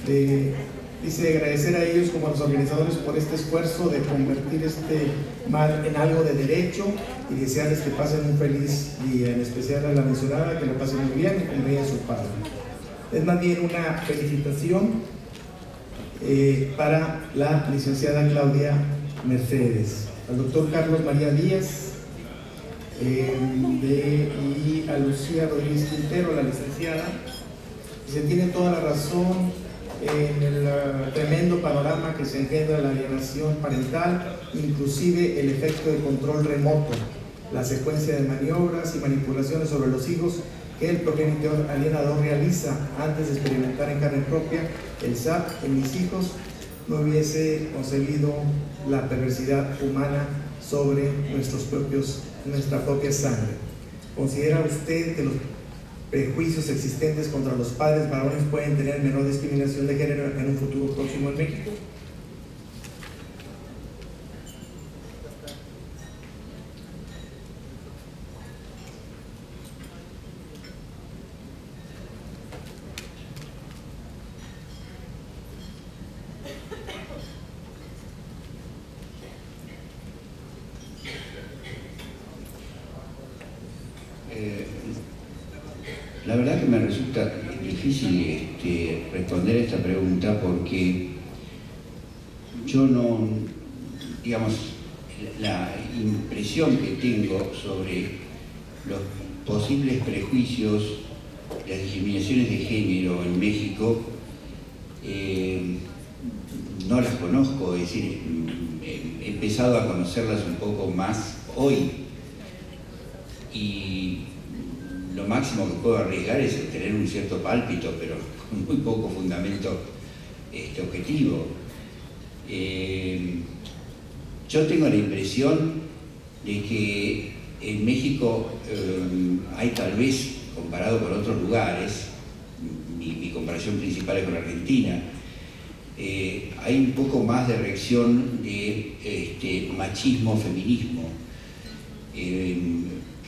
Dice agradecer a ellos como a los organizadores por este esfuerzo de convertir este mal en algo de derecho y desearles que pasen un feliz día, en especial a la mencionada, que lo pasen muy bien y cumpleaños a su padre. Es más bien una felicitación para la licenciada Claudia Mercedes, al doctor Carlos María Díaz y a Lucía Rodríguez Quintero, la licenciada. Se tiene toda la razón en el tremendo panorama que se engendra la alienación parental, inclusive el efecto de control remoto, la secuencia de maniobras y manipulaciones sobre los hijos que el progenitor alienador realiza antes de experimentar en carne propia el SAP en mis hijos. No hubiese concebido la perversidad humana sobre nuestra propia sangre. ¿Considera usted que los prejuicios existentes contra los padres varones pueden tener menor discriminación de género en un futuro próximo en México? La verdad que me resulta difícil responder a esta pregunta porque yo no, digamos, la impresión que tengo sobre los posibles prejuicios, las discriminaciones de género en México, no las conozco, es decir, he empezado a conocerlas un poco más hoy y lo máximo que puedo arriesgar es tener un cierto pálpito, pero con muy poco fundamento objetivo. Yo tengo la impresión de que en México hay tal vez, comparado con otros lugares, mi comparación principal es con Argentina, hay un poco más de reacción de machismo, feminismo.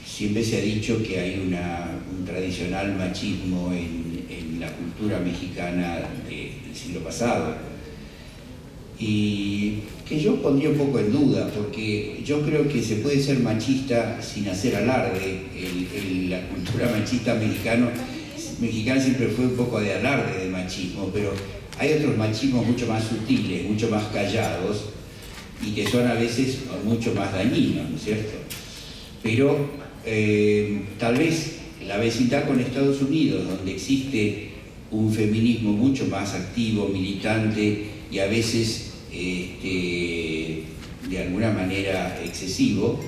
Siempre se ha dicho que hay un tradicional machismo en la cultura mexicana del siglo pasado y que yo pondría un poco en duda, porque yo creo que se puede ser machista sin hacer alarde. La cultura machista mexicana siempre fue un poco de alarde de machismo, pero hay otros machismos mucho más sutiles, mucho más callados y que son a veces mucho más dañinos, ¿no es cierto? Pero tal vez la vecindad con Estados Unidos, donde existe un feminismo mucho más activo, militante y a veces de alguna manera excesivo,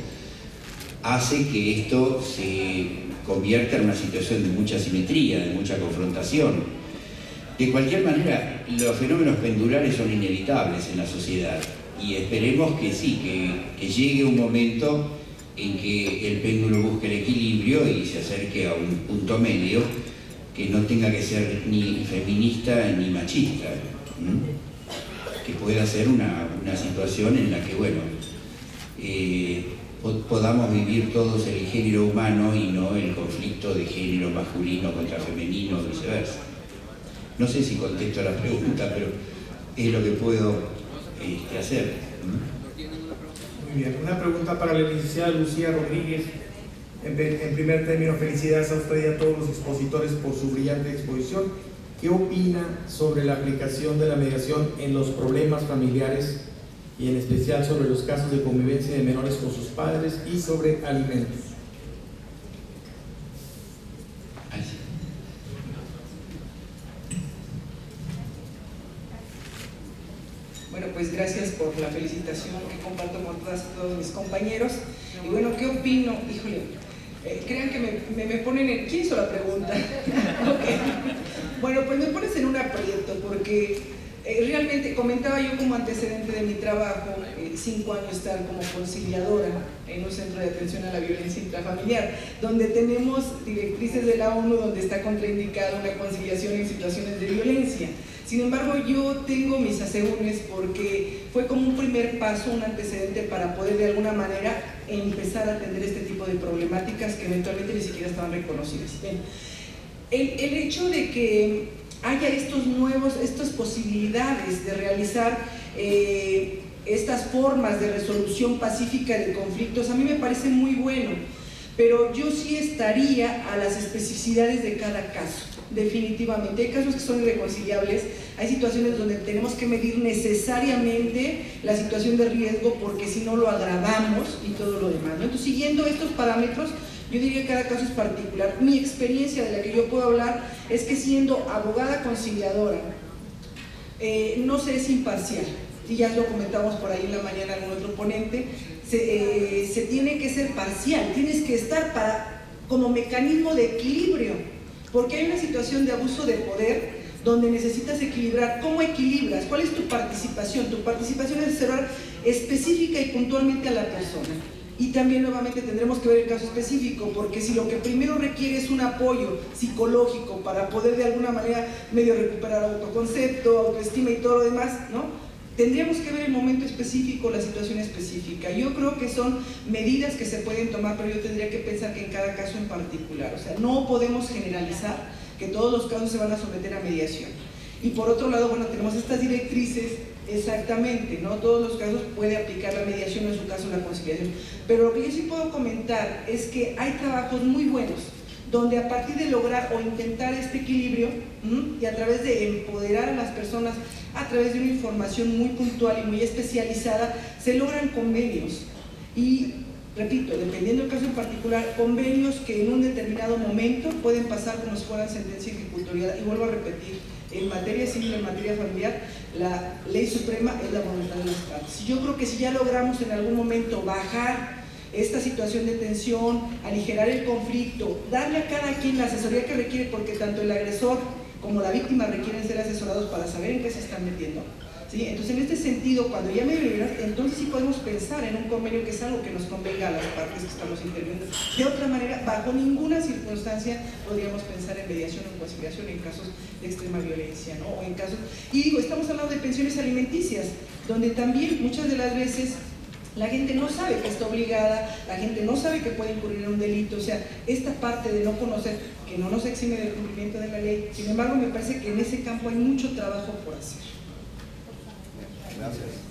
hace que esto se convierta en una situación de mucha simetría, de mucha confrontación. De cualquier manera, los fenómenos pendulares son inevitables en la sociedad y esperemos que sí, que llegue un momento en que el péndulo busque el equilibrio y se acerque a un punto medio que no tenga que ser ni feminista ni machista, que pueda ser una situación en la que, bueno, podamos vivir todos el género humano y no el conflicto de género masculino contra femenino o viceversa. No sé si contesto la pregunta, pero es lo que puedo hacer. Muy bien, una pregunta para la licenciada Lucía Rodríguez. En primer término, felicidades a usted y a todos los expositores por su brillante exposición. ¿Qué opina sobre la aplicación de la mediación en los problemas familiares y en especial sobre los casos de convivencia de menores con sus padres y sobre alimentos? Bueno, pues gracias por la felicitación que comparto con todos mis compañeros. Y bueno, ¿qué opino? Híjole, crean que me ponen en... ¿Quién hizo la pregunta? Okay. Bueno, pues me pones en un aprieto porque realmente comentaba yo como antecedente de mi trabajo, 5 años estar como conciliadora en un centro de atención a la violencia intrafamiliar, donde tenemos directrices de la ONU donde está contraindicada una conciliación en situaciones de violencia. Sin embargo, yo tengo mis asegúnes porque fue como un primer paso, un antecedente para poder de alguna manera empezar a atender este tipo de problemáticas que eventualmente ni siquiera estaban reconocidas. Bien. El hecho de que haya estas posibilidades de realizar estas formas de resolución pacífica de conflictos, a mí me parece muy bueno, pero yo sí estaría a las especificidades de cada caso, definitivamente. Hay casos que son irreconciliables, hay situaciones donde tenemos que medir necesariamente la situación de riesgo porque si no lo agravamos y todo lo demás, ¿no? Entonces, siguiendo estos parámetros, yo diría que cada caso es particular. Mi experiencia de la que yo puedo hablar es que siendo abogada conciliadora, no se es imparcial, y ya lo comentamos por ahí en la mañana algún otro ponente, se tiene que ser parcial, tienes que estar como mecanismo de equilibrio, porque hay una situación de abuso de poder donde necesitas equilibrar. ¿Cómo equilibras? ¿Cuál es tu participación? Tu participación es observar específica y puntualmente a la persona. Y también nuevamente tendremos que ver el caso específico, porque si lo que primero requiere es un apoyo psicológico para poder de alguna manera medio recuperar autoconcepto, autoestima y todo lo demás, ¿no? Tendríamos que ver el momento específico, la situación específica. Yo creo que son medidas que se pueden tomar, pero yo tendría que pensar que en cada caso en particular. O sea, no podemos generalizar que todos los casos se van a someter a mediación. Y por otro lado, bueno, tenemos estas directrices, exactamente, ¿no? Todos los casos puede aplicar la mediación, en su caso la conciliación. Pero lo que yo sí puedo comentar es que hay trabajos muy buenos, donde a partir de lograr o intentar este equilibrio y a través de empoderar a las personas, a través de una información muy puntual y muy especializada, se logran convenios. Y, repito, dependiendo del caso en particular, convenios que en un determinado momento pueden pasar como si fueran sentencia ejecutoriada. Y vuelvo a repetir, en materia civil, en materia familiar, la ley suprema es la voluntad de las partes. Yo creo que si ya logramos en algún momento bajar esta situación de tensión, aligerar el conflicto, darle a cada quien la asesoría que requiere, porque tanto el agresor como la víctima requieren ser asesorados para saber en qué se están metiendo, ¿sí? Entonces, en este sentido, cuando ya me liberas, entonces sí podemos pensar en un convenio que es algo que nos convenga a las partes que estamos interviniendo. De otra manera, bajo ninguna circunstancia podríamos pensar en mediación o en conciliación en casos de extrema violencia, ¿no? O en casos, y digo, estamos hablando de pensiones alimenticias, donde también muchas de las veces la gente no sabe que está obligada, la gente no sabe que puede incurrir en un delito. O sea, esta parte de no conocer, que no nos exime del cumplimiento de la ley. Sin embargo, me parece que en ese campo hay mucho trabajo por hacer. Gracias.